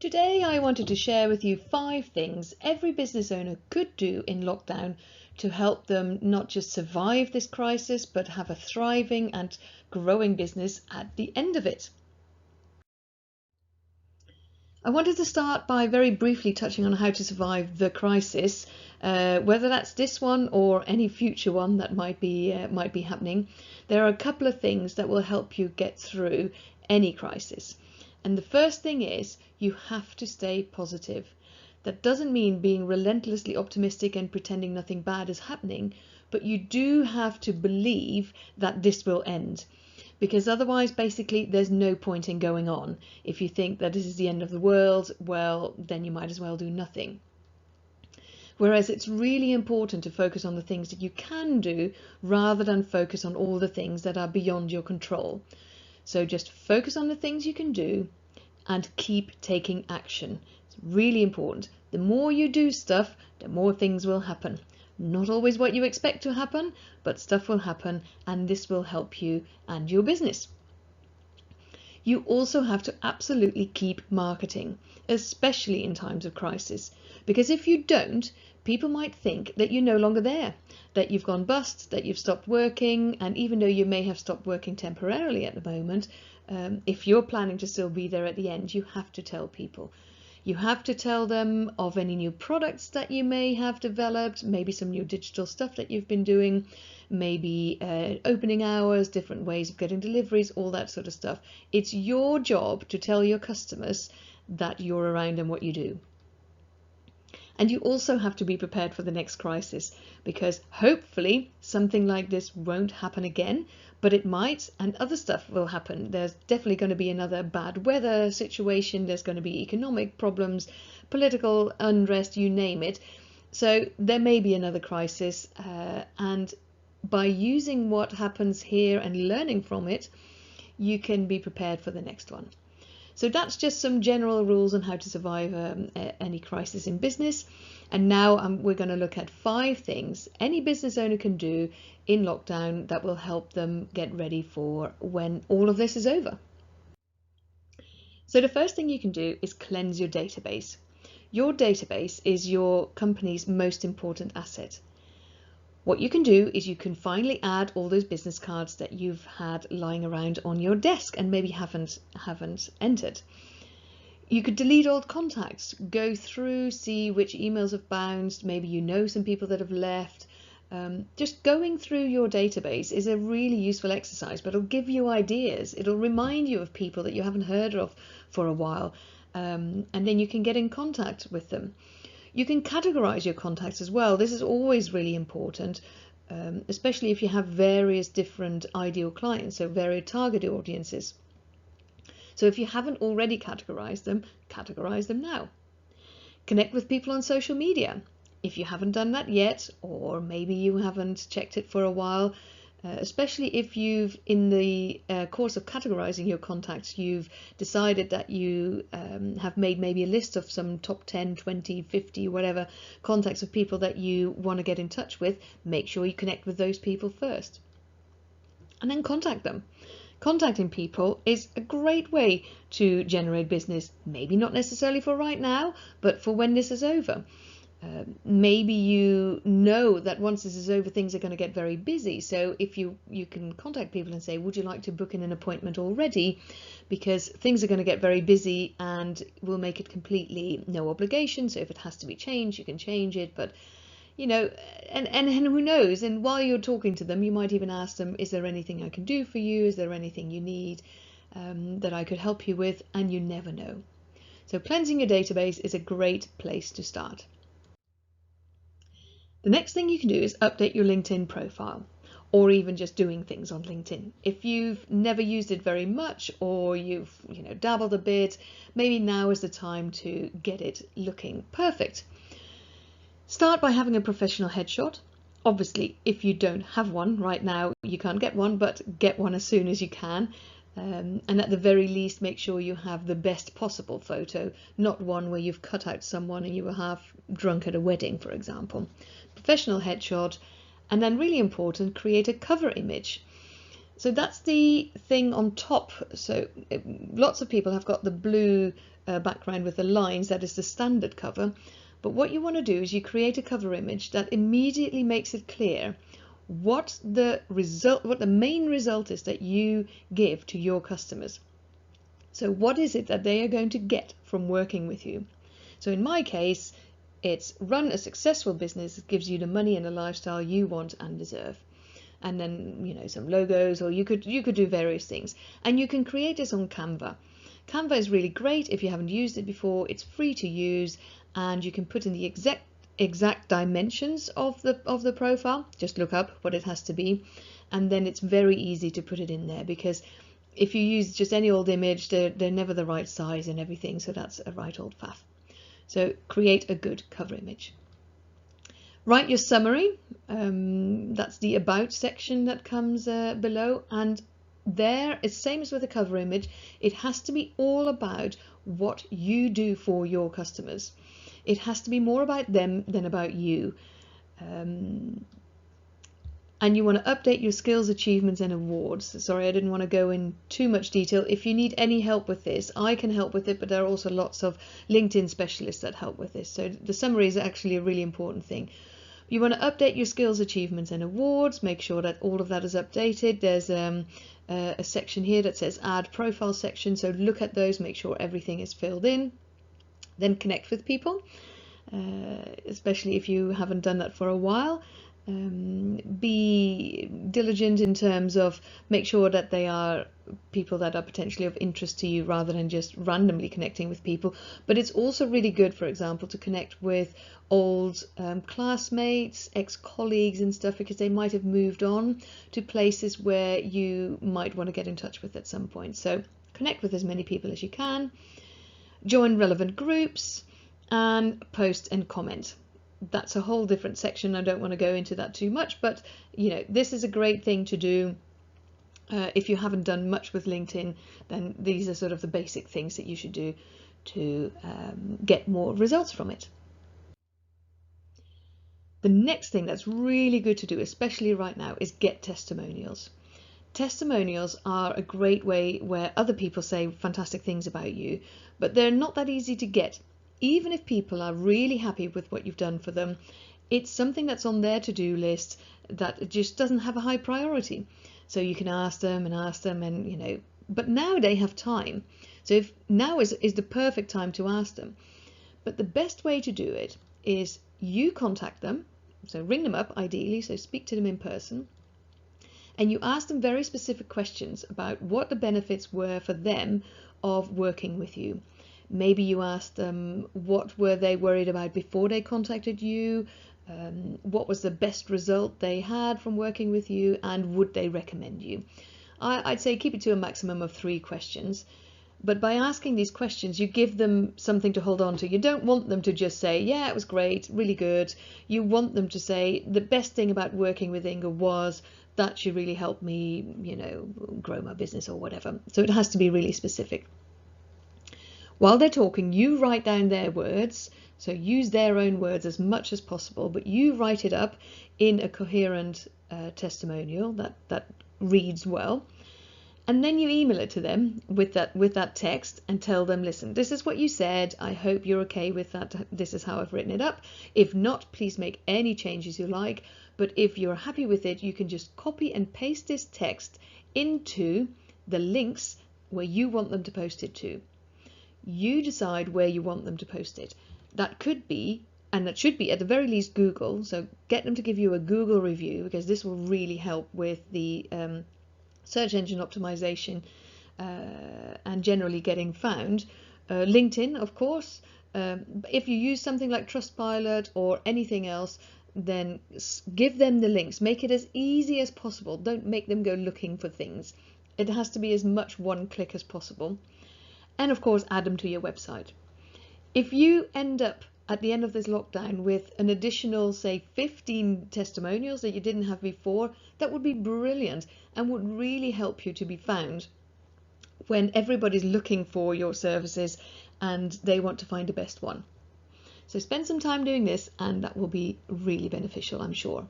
Today I wanted to share with you 5 things every business owner could do in lockdown to help them not just survive this crisis, but have a thriving and growing business at the end of it. I wanted to start by very briefly touching on how to survive the crisis, whether that's this one or any future one that might be happening. There are a couple of things that will help you get through any crisis. And the first thing is you have to stay positive. That doesn't mean being relentlessly optimistic and pretending nothing bad is happening, but you do have to believe that this will end. Because otherwise, basically, there's no point in going on. If you think that this is the end of the world, well, then you might as well do nothing. Whereas it's really important to focus on the things that you can do rather than focus on all the things that are beyond your control. So just focus on the things you can do and keep taking action. It's really important. The more you do stuff, the more things will happen. Not always what you expect to happen, but stuff will happen, and this will help you and your business. You also have to absolutely keep marketing, especially in times of crisis, because if you don't, people might think that you're no longer there, that you've gone bust, that you've stopped working, and even though you may have stopped working temporarily at the moment, if you're planning to still be there at the end, you have to tell people. You have to tell them of any new products that you may have developed, maybe some new digital stuff that you've been doing, maybe opening hours, different ways of getting deliveries, all that sort of stuff. It's your job to tell your customers that you're around and what you do. And you also have to be prepared for the next crisis, because hopefully something like this won't happen again, but it might, and other stuff will happen. There's definitely going to be another bad weather situation, there's going to be economic problems, political unrest, you name it. So there may be another crisis, and by using what happens here and learning from it, you can be prepared for the next one. So that's just some general rules on how to survive any crisis in business. And now we're going to look at 5 things any business owner can do in lockdown that will help them get ready for when all of this is over. So the first thing you can do is cleanse your database. Your database is your company's most important asset. What you can do is you can finally add all those business cards that you've had lying around on your desk and maybe haven't entered. You could delete old contacts, go through, see which emails have bounced, maybe you know some people that have left. Just going through your database is a really useful exercise, but it'll give you ideas. It'll remind you of people that you haven't heard of for a while, and then you can get in contact with them. You can categorize your contacts as well. This is always really important, especially if you have various different ideal clients, so various target audiences. So if you haven't already categorize them now. Connect with people on social media. If you haven't done that yet, or maybe you haven't checked it for a while, especially if you've, in the course of categorizing your contacts, you've decided that you have made maybe a list of some top 10, 20, 50, whatever contacts of people that you want to get in touch with, make sure you connect with those people first. And then contact them. Contacting people is a great way to generate business, maybe not necessarily for right now, but for when this is over. Maybe you know that once this is over, things are going to get very busy. So if you can contact people and say, would you like to book in an appointment already? Because things are going to get very busy and we'll make it completely no obligation. So if it has to be changed, you can change it. But, you know, and who knows? And while you're talking to them, you might even ask them, is there anything I can do for you? Is there anything you need that I could help you with? And you never know. So cleansing your database is a great place to start. The next thing you can do is update your LinkedIn profile, or even just doing things on LinkedIn. If you've never used it very much, or you've dabbled a bit, maybe now is the time to get it looking perfect. Start by having a professional headshot. Obviously, if you don't have one right now, you can't get one, but get one as soon as you can. And at the very least, make sure you have the best possible photo, not one where you've cut out someone and you were half drunk at a wedding, for example. Professional headshot, and then really important, create a cover image. So that's the thing on top. So lots of people have got the blue background with the lines. That is the standard cover. But what you want to do is you create a cover image that immediately makes it clear what the main result is that you give to your customers. So what is it that they are going to get from working with you? So in my case, it's run a successful business that gives you the money and the lifestyle you want and deserve. And then, you know, some logos, or you could do various things. And you can create this on Canva. Canva is really great if you haven't used it before. It's free to use, and you can put in the exact dimensions of the profile. Just look up what it has to be, and then it's very easy to put it in there, because if you use just any old image, they're never the right size and everything. So that's a right old faff. So create a good cover image. Write your summary. That's the about section that comes below, and there it's same as with a cover image. It has to be all about what you do for your customers. It has to be more about them than about you. And you want to update your skills, achievements and awards. Sorry, I didn't want to go in too much detail. If you need any help with this, I can help with it, but there are also lots of LinkedIn specialists that help with this. So the summary is actually a really important thing. You want to update your skills, achievements and awards. Make sure that all of that is updated. There's a section here that says add profile section. So look at those, make sure everything is filled in. Then connect with people, especially if you haven't done that for a while. Be diligent in terms of make sure that they are people that are potentially of interest to you, rather than just randomly connecting with people. But it's also really good, for example, to connect with old classmates, ex-colleagues and stuff, because they might have moved on to places where you might want to get in touch with at some point. So connect with as many people as you can, join relevant groups, and post and comment. That's a whole different section. I don't want to go into that too much, but you know, this is a great thing to do. If you haven't done much with LinkedIn, then these are sort of the basic things that you should do to get more results from it. The next thing that's really good to do, especially right now, is get testimonials. Testimonials are a great way where other people say fantastic things about you, but they're not that easy to get. Even if people are really happy with what you've done for them, it's something that's on their to-do list that just doesn't have a high priority. So you can ask them and you know, but now they have time. So if now is the perfect time to ask them. But the best way to do it is you contact them. So ring them up ideally, so speak to them in person. And you ask them very specific questions about what the benefits were for them of working with you. Maybe you ask them what were they worried about before they contacted you, what was the best result they had from working with you, and would they recommend you? I'd say keep it to a maximum of 3 questions. But by asking these questions, you give them something to hold on to. You don't want them to just say, yeah, it was great, really good. You want them to say, the best thing about working with Inga was that she really helped me, you know, grow my business or whatever. So it has to be really specific. While they're talking, you write down their words. So use their own words as much as possible, but you write it up in a coherent testimonial that reads well. And then you email it to them with that text and tell them, listen, this is what you said. I hope you're okay with that. This is how I've written it up. If not, please make any changes you like. But if you're happy with it, you can just copy and paste this text into the links where you want them to post it to. You decide where you want them to post it. That could be, and that should be at the very least, Google. So get them to give you a Google review, because this will really help with the search engine optimization and generally getting found. LinkedIn, of course. If you use something like Trustpilot or anything else, then give them the links. Make it as easy as possible. Don't make them go looking for things. It has to be as much one click as possible. And of course, add them to your website. If you end up at the end of this lockdown with an additional, say, 15 testimonials that you didn't have before, that would be brilliant and would really help you to be found when everybody's looking for your services and they want to find the best one. So spend some time doing this, and that will be really beneficial, I'm sure.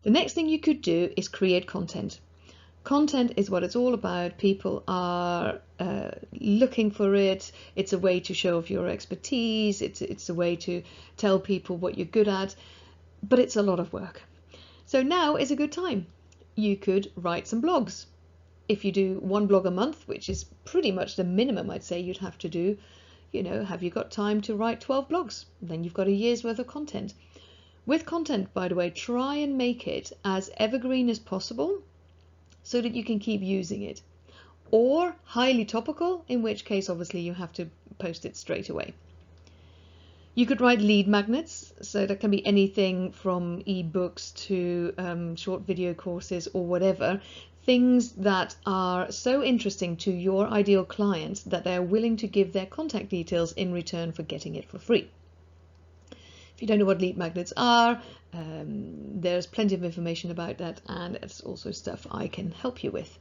The next thing you could do is create content. Content is what it's all about. People are looking for it. It's a way to show off your expertise. It's a way to tell people what you're good at, but it's a lot of work. So now is a good time. You could write some blogs. If you do one blog a month, which is pretty much the minimum I'd say you'd have to do, have you got time to write 12 blogs? Then you've got a year's worth of content. With content, by the way, try and make it as evergreen as possible so that you can keep using it. Or highly topical, in which case obviously you have to post it straight away. You could write lead magnets, so that can be anything from ebooks to short video courses or whatever. Things that are so interesting to your ideal clients that they're willing to give their contact details in return for getting it for free. If you don't know what lead magnets are, there's plenty of information about that, and it's also stuff I can help you with.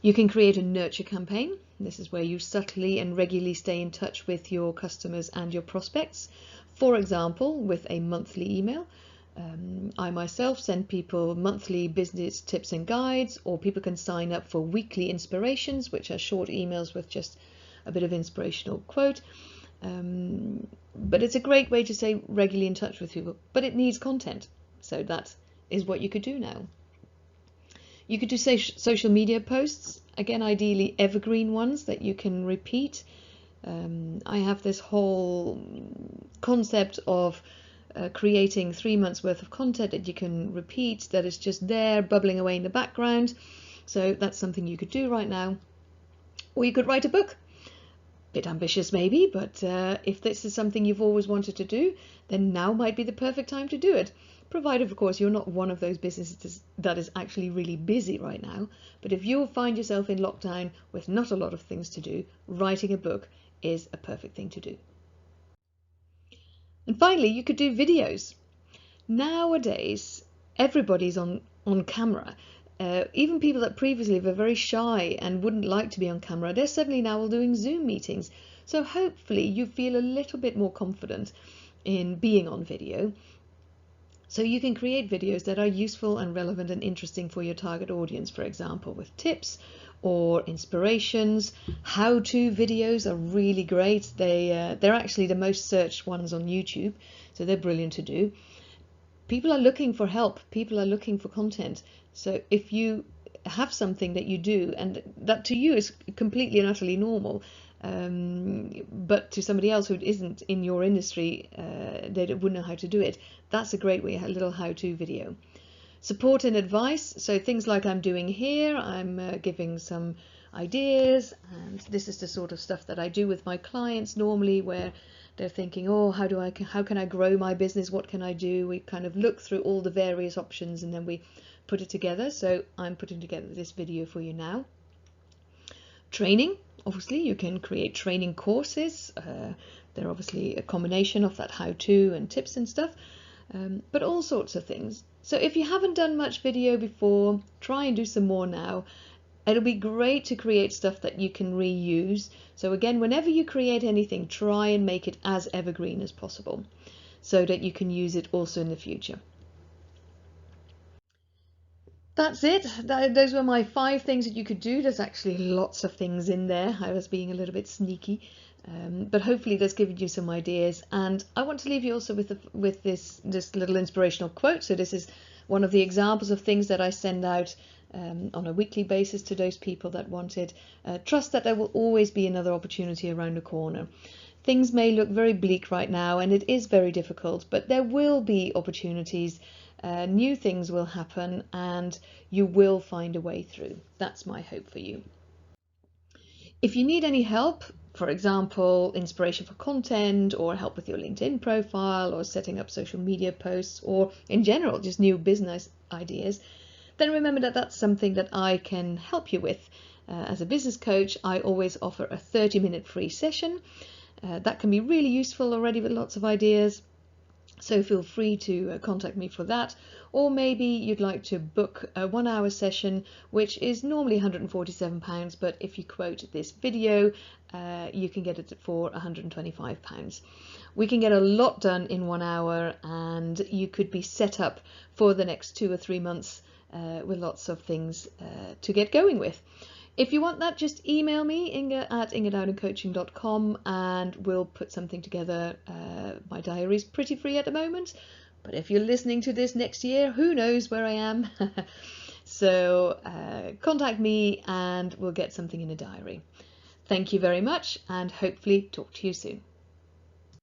You can create a nurture campaign. This is where you subtly and regularly stay in touch with your customers and your prospects. For example, with a monthly email. I myself send people monthly business tips and guides, or people can sign up for weekly inspirations, which are short emails with just a bit of inspirational quote. But it's a great way to stay regularly in touch with people, but it needs content. So that is what you could do now. You could do social media posts, again, ideally evergreen ones that you can repeat. I have this whole concept of creating 3 months worth of content that you can repeat, that is just there bubbling away in the background. So that's something you could do right now. Or you could write a book. Bit ambitious maybe, but if this is something you've always wanted to do, then now might be the perfect time to do it. Provided, of course, you're not one of those businesses that is actually really busy right now. But if you find yourself in lockdown with not a lot of things to do, writing a book is a perfect thing to do. And finally, you could do videos. Nowadays, everybody's on camera. Even people that previously were very shy and wouldn't like to be on camera, they're suddenly now all doing Zoom meetings. So hopefully you feel a little bit more confident in being on video. So you can create videos that are useful and relevant and interesting for your target audience, for example, with tips or inspirations. How-to videos are really great. They're actually the most searched ones on YouTube, so they're brilliant to do. People are looking for help. People are looking for content. So if you have something that you do and that to you is completely and utterly normal, but to somebody else who isn't in your industry, they wouldn't know how to do it, that's a great way, a little how-to video. Support and advice, so things like I'm doing here, I'm giving some ideas, and this is the sort of stuff that I do with my clients normally, where they're thinking, oh, how can I grow my business, what can I do? We kind of look through all the various options and then we put it together. So I'm putting together this video for you now. Training, obviously you can create training courses. They're obviously a combination of that how-to and tips and stuff, but all sorts of things. So if you haven't done much video before, try and do some more now. It'll be great to create stuff that you can reuse. So again, whenever you create anything, try and make it as evergreen as possible so that you can use it also in the future. That's it. Those were my 5 things that you could do. There's actually lots of things in there. I was being a little bit sneaky, but hopefully that's given you some ideas. And I want to leave you also with this little inspirational quote. So this is one of the examples of things that I send out on a weekly basis to those people that want it. Trust that there will always be another opportunity around the corner. Things may look very bleak right now, and it is very difficult, but there will be opportunities. New things will happen and you will find a way through. That's my hope for you. If you need any help, for example, inspiration for content or help with your LinkedIn profile or setting up social media posts or in general just new business ideas, then remember that that's something that I can help you with. As a business coach, I always offer a 30-minute free session. That can be really useful already with lots of ideas. So feel free to contact me for that, or maybe you'd like to book a 1 hour session, which is normally £147, but if you quote this video, you can get it for £125. We can get a lot done in 1 hour, and you could be set up for the next 2 or 3 months with lots of things to get going with. If you want that, just email me, inga@ingadowdencoaching.com, and we'll put something together. My diary's pretty free at the moment, but if you're listening to this next year, who knows where I am. So contact me and we'll get something in a diary. Thank you very much, and hopefully talk to you soon.